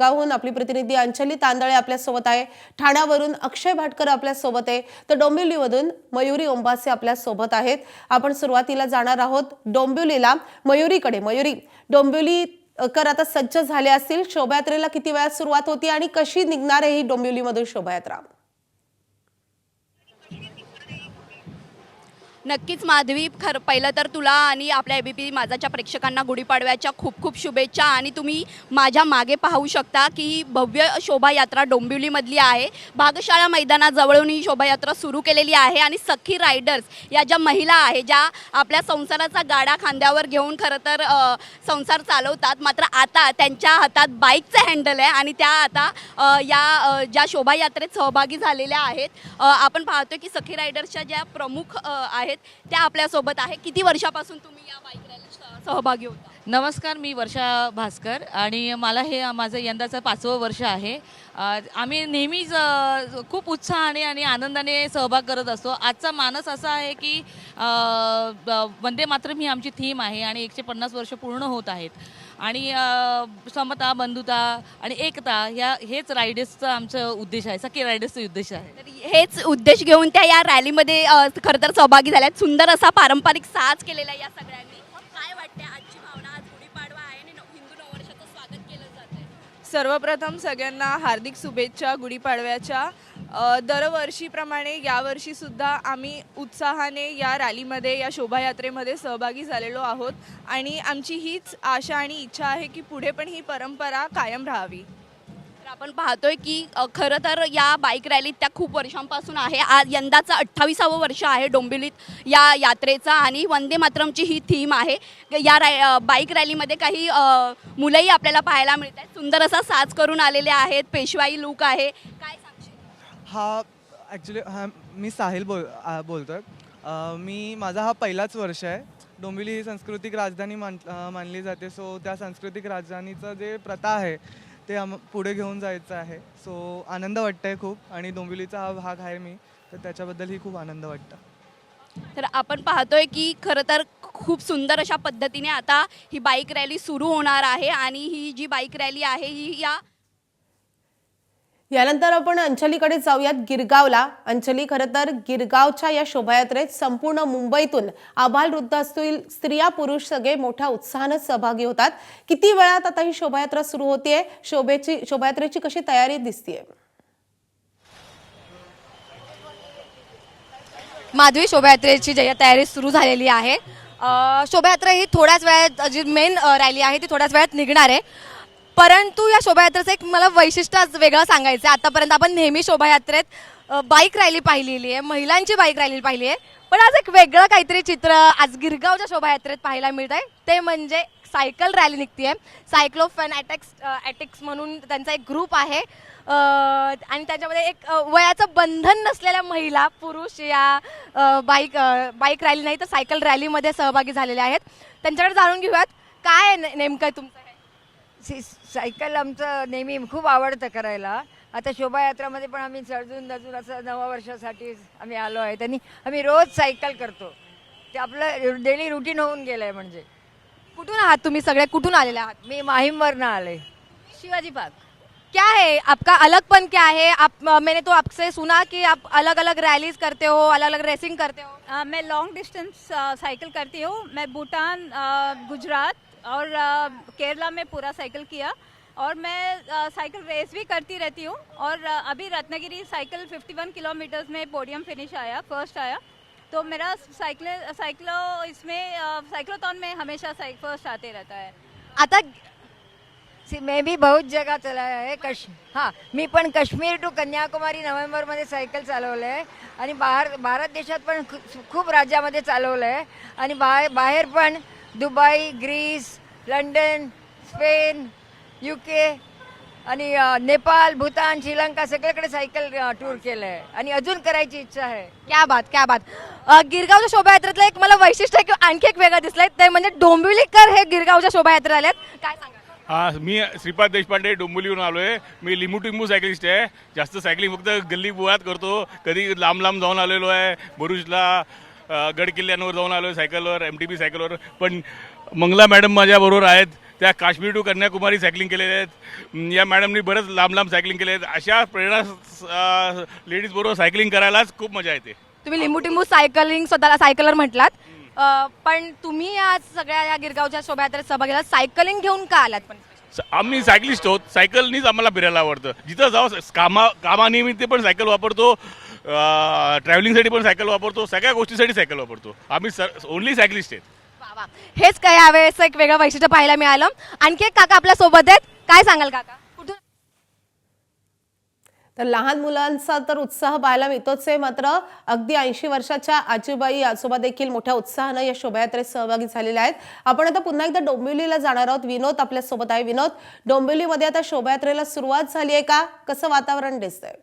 गिरगावहून आपली प्रतिनिधी अंजली तांदळे आपल्या सोबत आहे, ठाण्यावरून अक्षय भाटकर आपल्या सोबत आहे, तर डोंबिवलीमधून मयुरी ओंबासे आपल्या सोबत आहेत। आपण सुरुवातीला जाणार आहोत डोंबिवलीला। मयुरीकडे। मयुरी, डोंबिवली कर आता सज्ज झाले असतील, शोभायात्रेला किती वेळात सुरुवात होती आणि कशी निघणार आहे ही डोंबिवलीमधून शोभायात्रा? नक्कीच माधवी, पहिलं तर तुला आणि आपल्या एबीपी माझाच्या प्रेक्षकांना गुढीपाडव्याच्या खूप खूप शुभेच्छा। आणि तुम्ही माझ्या मागे पाहू शकता की भव्य शोभायात्रा डोंबिवलीमधली आहे। भागशाळा मैदानाजवळून ही शोभायात्रा सुरू केलेली आहे आणि सखी रायडर्स या ज्या महिला आहे, ज्या आपल्या संसाराचा गाडा खांद्यावर घेऊन खरं तर संसार चालवतात, मात्र आता त्यांच्या हातात बाईकचं हँडल आहे आणि त्या आता या ज्या शोभायात्रेत सहभागी झालेल्या आहेत। आपण पाहतोय की सखी रायडर्सच्या ज्या प्रमुख आहेत त्या आपल्या सोबत आहे। किती वर्षापासून तुम्ही या बाईक रॅलीत सहभागी होता? नमस्कार, मी वर्षा भास्कर आणि मला हे माझं यंदाचं 5वं वर्ष आहे। आम्ही नेहमीच खूप उत्साहाने आणि आनंदाने सहभाग करत असतो। आजचा मानस असा आहे की वंदे मातरम ही आमची थीम आहे आणि 150 वर्ष पूर्ण होत आहेत आणि समता, बंधुता आणि एकता हेच रायडर्सचं आमचं उद्देश आहे, सखी रायडर्सचं उद्देश आहे। तर हेच उद्देश घेऊन त्या या रॅलीमध्ये खरं तर सहभागी झाल्यात। सुंदर असा पारंपरिक साज केलेला या सगळ्यांनी। काय वाटते आजची भावना? आज गुढीपाडवा आहे आणि हिंदू नववर्षाचं स्वागत केलं जातंय। सर्वप्रथम सगळ्यांना हार्दिक शुभेच्छा गुढीपाडव्याच्या। दरवर्षीप्रमाणे यावर्षीसुद्धा आम्ही उत्साहाने या रॅलीमध्ये, या शोभायात्रेमध्ये सहभागी झालेलो आहोत आणि आमची हीच आशा आणि इच्छा आहे की पुढे पण ही परंपरा कायम राहावी। तर आपण पाहतोय की खरं तर या बाईक रॅलीत त्या खूप वर्षांपासून आहे। आज यंदाचं 28वं वर्ष आहे डोंबिवलीत या यात्रेचा आणि वंदे मातरमची ही थीम आहे। या बाईक रॅलीमध्ये काही मुलंही आपल्याला पाहायला मिळत आहेत। सुंदर असा साज करून आलेले आहेत, पेशवाई लुक आहे। काय सांगशील? ॲक्च्युली मी साहिल बोलतोय। माझा हा पहिलाच वर्ष आहे। डोंबिवली ही सांस्कृतिक राजधानी मानली जाते, सो त्या सांस्कृतिक राजधानीचं जे प्रथा आहे ते पुढे घेऊन जायचं आहे। सो आनंद वाटतंय खूप आणि डोंबिवलीचा हा भाग आहे मी, तर त्याच्याबद्दलही खूप आनंद वाटतं। तर आपण पाहतोय की खरं तर खूप सुंदर अशा पद्धतीने आता ही बाईक रॅली सुरू होणार आहे आणि ही जी बाईक रॅली आहे ही यानंतर आपण अंजलीकडे जाऊयात गिरगावला। अंजली, खरं तर गिरगावच्या या शोभायात्रेत संपूर्ण मुंबईतून आबालवृद्ध असतील, स्त्रिया पुरुष सगळे मोठ्या उत्साहाने सहभागी होतात। किती वेळात आता ही शोभायात्रा सुरू होतीये? शोभायात्रेची कशी तयारी दिसतीये? माधवी, शोभायात्रेची तयारी सुरू झालेली आहे। शोभायात्रा ही थोड्याच वेळात, जी मेन रॅली आहे ती थोड्याच वेळात निघणार आहे। परंतु या शोभायात्रेचं एक मला वैशिष्ट्य वेगळं सांगायचं आहे। आतापर्यंत आपण नेहमी शोभायात्रेत बाईक रॅली पाहिलेली आहे, महिलांची बाईक रॅली पाहिली आहे, पण आज एक वेगळं काहीतरी चित्र आज गिरगावच्या शोभायात्रेत पाहायला मिळत आहे। ते म्हणजे सायकल रॅली निघते। सायक्लो फॅनॅटिक्स म्हणून त्यांचा एक ग्रुप आहे आणि त्याच्यामध्ये एक वयाचं बंधन नसलेल्या महिला पुरुष या बाईक रॅली नाही तर सायकल रॅलीमध्ये सहभागी झालेले आहेत। त्यांच्याकडे जाणून घेऊयात काय नेमकं तुमचं सायकल आमचं नेहमी खूप आवडतं करायला। आता शोभायात्रामध्ये पण आम्ही सर्जून दजून असं नवा वर्षासाठी आम्ही आलो आहे। त्यांनी आम्ही रोज सायकल करतो, ते आपलं डेली रुटीन होऊन गेलं आहे। म्हणजे कुठून आहात तुम्ही सगळे? कुठून आलेले आहात? मी माहीमवरनं आले, शिवाजी पार्क। क्या है आपका अलगपन, क्या है? मैंने तो आपसे सुना कि आप अलग अलग रैलीज करते हो, अलग अलग रेसिंग करते हो। मैं लॉन्ग डिस्टेंस साइकिल करती हूँ। मैं भूटान, गुजरात और केरला में पूरा साइकिल किया और मैं साइकिल रेस भी करती रहती हूँ। और अभी रत्नागिरी साइकिल 51 किलोमीटर्स में पोडियम फिनिश आया, फर्स्ट आया। तो मेरा साइक्लोथॉन में हमेशा फर्स्ट आते रहता है। आता मैं भी बहुत जगह चलाया है। हाँ, मी पण काश्मीर टू कन्याकुमारी नोव्हेंबरमध्ये सायकल चालवलं आहे आणि भारत देशात पण खूप राज्यामध्ये चालवलं आहे आणि बाहेर पण Dubai, Greece, London, Spain, UK आणि नेपाळ, भूतान, श्रीलंका सगळीकडे सायकल टूर केलं आहे आणि अजून करायची इच्छा आहे। क्या बात, क्या बात। गिरगावच्या शोभायात्रेतलं एक मला वैशिष्ट्य आणखी एक वेगळं दिसलंय, ते म्हणजे डोंबिवलीकर हे गिरगावच्या शोभायात्रेत आलेत। काय सांगा? मी श्रीपाद देशपांडे डोंबिवलीहून आलो आहे। मी लिंबू सायकलिस्ट आहे। जास्त सायकलिंग फक्त गल्ली बोळात करतो, कधी लांब जाऊन आलेलो आहे। भरूचला गड किल्ल्यांवर जाऊन आलो आहे सायकलवर, MTB सायकलवर। पण मंगला मॅडम माझ्याबरोबर आहेत, त्या काश्मीर टू कन्याकुमारी सायकलिंग केलेले आहेत. या मॅडमनी बरंच लांब लांब सायकलिंग केले आहेत. अशा प्रेरणा लेडीजबरोबर सायकलिंग करायलाच खूप मजा येते. तुम्ही लिंबू सायकलिंग स्वतःला सायकलर म्हटलात, पण तुम्ही आज सगळ्या या गिरगावच्या शोभायात्रेत सहभागी झालात. सायकलिंग घेऊन का आलात पण? आम्ही सायकलिस्ट आहोत. सायकलनीच आम्हाला फिरायला आवडतं. जिथं जाऊ कामानिमित्त पण सायकल वापरतो, ट्रॅव्हलिंगसाठी पण सायकल वापरतो, सगळ्या गोष्टीसाठी सायकल वापरतो. आम्ही ओनली सायकलिस्ट आहेत. वा वा. हेच काय यावेळेस एक वेगळं वैशिष्ट्य पाहायला मिळालं. आणखी एक काका आपल्या सोबत आहेत, काय सांगाल काका? कुठून? तर लहान मुलांचा तर उत्साह पाहायला मिळतोच आहे, मात्र अगदी 80 वर्षाच्या आजीबाई आजोबा देखील मोठ्या उत्साहानं या शोभायात्रेत सहभागी झालेले आहेत. आपण आता पुन्हा एकदा डोंबिवलीला जाणार आहोत. विनोद आपल्या सोबत आहे. विनोद, डोंबिवलीमध्ये आता शोभायात्रेला सुरुवात झाली आहे का? कसं वातावरण दिसतंय?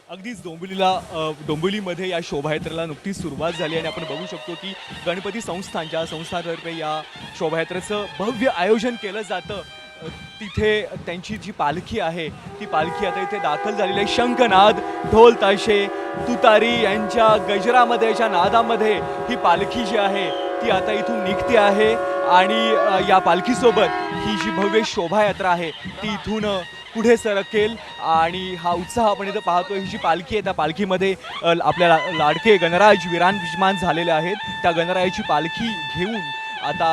अगदीच डोंबिवलीमध्ये या शोभायात्रेला नुकतीच सुरुवात झाली आणि आपण बघू शकतो की गणपती संस्थांच्या संस्थातर्फे या शोभायात्रेचं भव्य आयोजन केलं जातं. तिथे त्यांची जी पालखी आहे ती पालखी आता इथे दाखल झालेली आहे. शंखनाद, ढोल ताशे, तुतारी यांच्या गजरामध्ये, याच्या नादामध्ये ही पालखी जी आहे ती आता इथून निघते आहे आणि या पालखीसोबत ही जी भव्य शोभायात्रा आहे ती इथून पुढे सरकेल आणि हा उत्साह आपण इथं पाहतो. ही जी पालखी आहे त्या पालखीमध्ये आपल्या लाडके गणराज विराजमान झालेले आहेत. त्या गणरायाची पालखी घेऊन आता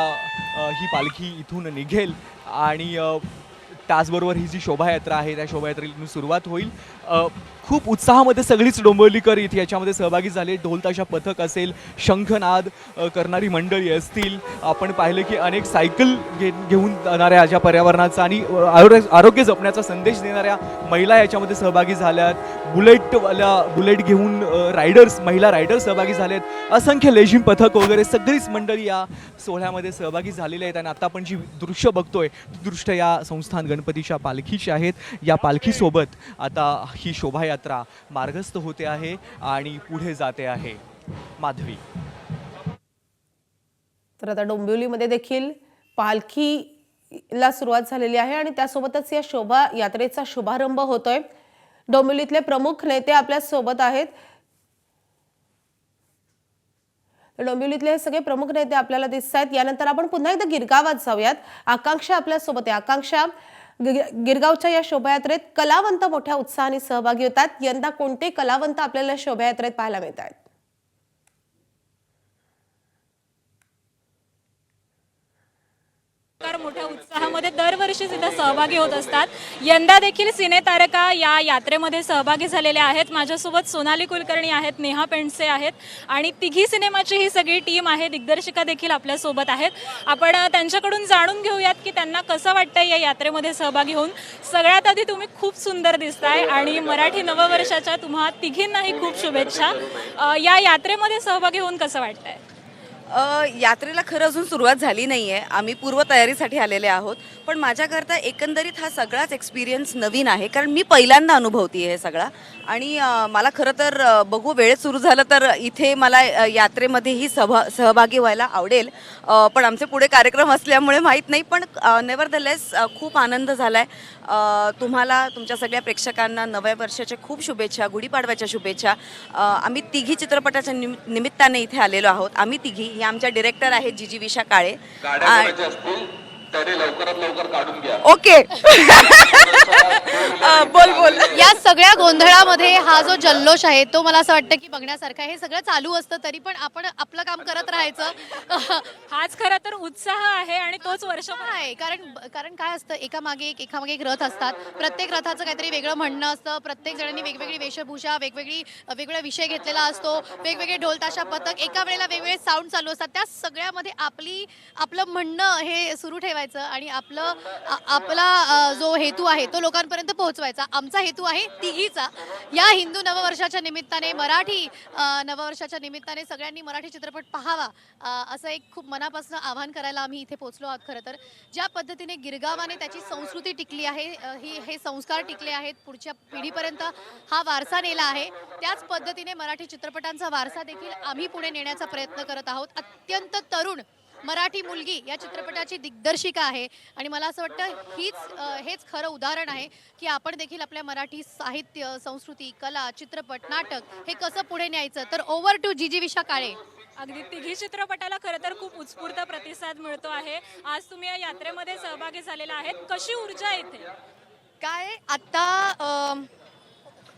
ही पालखी इथून निघेल आणि त्याचबरोबर ही जी शोभायात्रा आहे त्या शोभायात्रेला सुरुवात होईल. खूप उत्साहामध्ये सगळीच डोंबिवलीकर इथे याच्यामध्ये सहभागी झाले. ढोलताशा पथक असेल, शंखनाद करणारी मंडळी असतील. आपण पाहिलं की अनेक सायकल घेऊन जाणाऱ्या ज्या पर्यावरणाचा आणि आरोग्य जपण्याचा संदेश देणाऱ्या महिला याच्यामध्ये सहभागी झाल्यात. बुलेट घेऊन महिला रायडर्स सहभागी झालेत. असंख्य लेझिम पथक वगैरे सगळीच मंडळी या सोहळ्यामध्ये सहभागी झालेली आहेत. आणि आता आपण जी दृश्य बघतोय ती दृश्य या संस्थान गणपतीच्या पालखीची आहेत. या पालखीसोबत आता ही शोभायात्रा मार्गस्थ होते आहे आणि पुढे जाते आहे. माधवी. तर आता डोंबिवलीमध्ये देखील पालखीला सुरुवात झालेली आहे आणि त्यासोबतच या शोभायात्रेचा शुभारंभ होतोय. डोंबिवलीतले प्रमुख नेते आपल्या सोबत आहेत. डोंबिवलीतले हे सगळे प्रमुख नेते आपल्याला दिसत आहेत. यानंतर आपण पुन्हा एकदा गिरगावात जाऊयात. आकांक्षा आपल्या सोबत आहे. आकांक्षा, गिरगावच्या या शोभायात्रेत कलावंत मोठ्या उत्साहाने सहभागी होतात. यंदा कोणते कलावंत आपल्याला शोभायात्रेत पाहायला मिळत आहेत? मोठ्या उत्साहामध्ये दरवर्षीच इथं सहभागी होत असतात. यंदा देखील सिनेतारका या यात्रेमध्ये सहभागी झालेल्या आहेत. माझ्यासोबत सोनाली कुलकर्णी आहेत, नेहा पेंडसे आहेत आणि तिघी सिनेमाची ही सगळी टीम आहे. दिग्दर्शिका देखील आपल्यासोबत आहेत. आपण त्यांच्याकडून जाणून घेऊयात की त्यांना कसं वाटतंय या यात्रेमध्ये सहभागी होऊन. सगळ्यात आधी तुम्ही खूप सुंदर दिसताय आणि मराठी नववर्षाच्या तुम्हा तिघींनाही खूप शुभेच्छा. या यात्रेमध्ये सहभागी होऊन कसं वाटतंय? यात्रेला खरं अजून सुरुवात झाली नाही आहे. आम्ही पूर्वतयारीसाठी आलेले आहोत. पण माझ्याकरता एकंदरीत हा सगळाच एक्सपिरियन्स नवीन आहे, कारण मी पहिल्यांदा अनुभवते आहे हे सगळा. आणि मला खरं तर बघू वेळेत सुरू झालं तर इथे मला यात्रेमध्येही सहभागी व्हायला आवडेल. पण आमचे पुढे कार्यक्रम असल्यामुळे माहीत नाही. पण नेव्हरदलेस खूप आनंद झाला आहे. तुम्हाला, तुमच्या सगळ्या प्रेक्षकांना नव्या वर्षाच्या खूप शुभेच्छा, गुढीपाडव्याच्या शुभेच्छा. आम्ही तिघी चित्रपटाच्या निमित्ताने इथे आलेलो आहोत. आम्ही तिघी, हे आमच्या डिरेक्टर आहेत जीजी विशा काळे. लवकरात लवकर काढून घ्या. ओके. बोल. या सगळ्या गोंधळामध्ये हा जो जल्लोष आहे तो मला असं वाटतं की बघण्यासारखं आहे. हे सगळं चालू असतं तरी पण आपण आपलं काम करत राहायचं. हाच खरं तर उत्साह आहे आणि तोच वर्षभर आहे. कारण काय असतं, एकामागे एक रथ असतात. प्रत्येक रथाचं काहीतरी वेगळं म्हणणं असतं. प्रत्येक जणांनी वेगवेगळी वेशभूषा, वेगवेगळा विषय घेतलेला असतो. वेगवेगळे ढोलताशा पथक, एका वेळेला वेगवेगळे साऊंड चालू असतात. त्या सगळ्यामध्ये आपलं म्हणणं हे सुरू ठेवायचं आणि आपला जो हेतू आहे तो लोकांपर्यंत पोहोचवायचा. आमचा हेतू आहे तिघीचा. या हिंदू नववर्षाच्या निमित्ताने, मराठी नववर्षाच्या निमित्ताने सगळ्यांनी मराठी चित्रपट पाहावा असं एक खूप मनापासून आवाहन करायला आम्ही इथे पोहोचलो आहोत. खरं तर ज्या पद्धतीने गिरगावाने त्याची संस्कृती टिकली आहे, हे संस्कार टिकले आहेत, पुढच्या पिढीपर्यंत हा वारसा नेला आहे, त्याच पद्धतीने मराठी चित्रपटांचा वारसा देखील आम्ही पुढे नेण्याचा प्रयत्न करत आहोत. अत्यंत तरुण मराठी मुलगी या चित्रपटाची दिग्दर्शिका आहे आणि मला असं वाटतं हेच खरं उदाहरण आहे की आपण देखील आपल्या मराठी साहित्य, संस्कृती, कला, चित्रपट, नाटक हे कसं पुढे न्यायचं. तर ओव्हर टू जीजी विशा काळे. अगदी तिघी चित्रपटाला खरं तर खूप उत्स्फूर्त प्रतिसाद मिळतो आहे. आज तुम्ही या यात्रेमध्ये सहभागी झालेला आहेत, कशी ऊर्जा येते? काय आत्ता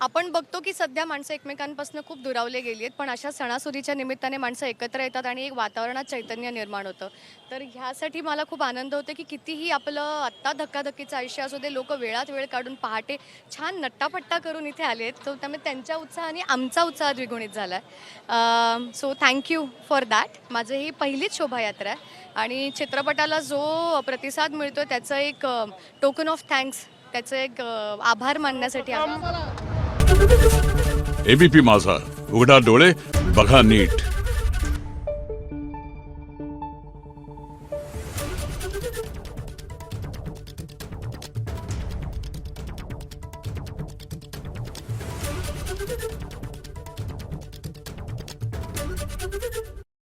आपण बघतो की सध्या माणसं एकमेकांपासून खूप दुरावले गेली आहेत, पण अशा सणासुदीच्या निमित्ताने माणसं एकत्र येतात आणि एक वातावरणात चैतन्य निर्माण होतं. तर ह्यासाठी मला खूप आनंद होतो की कितीही आपलं आत्ता धक्काधक्कीचं आयुष्य असू दे, लोक वेळात वेळ काढून पहाटे छान नट्टापट्टा करून इथे आले आहेत. सो त्यामुळे त्यांच्या उत्साहाने आमचा उत्साह द्विगुणित झाला आहे. So thank you for that. माझं ही पहिलीच शोभायात्रा आहे आणि चित्रपटाला जो प्रतिसाद मिळतो त्याचं एक टोकन ऑफ थँक्स, त्याचं एक आभार मानण्यासाठी एबीपी माझा, उघडा डोळे बघा नीट.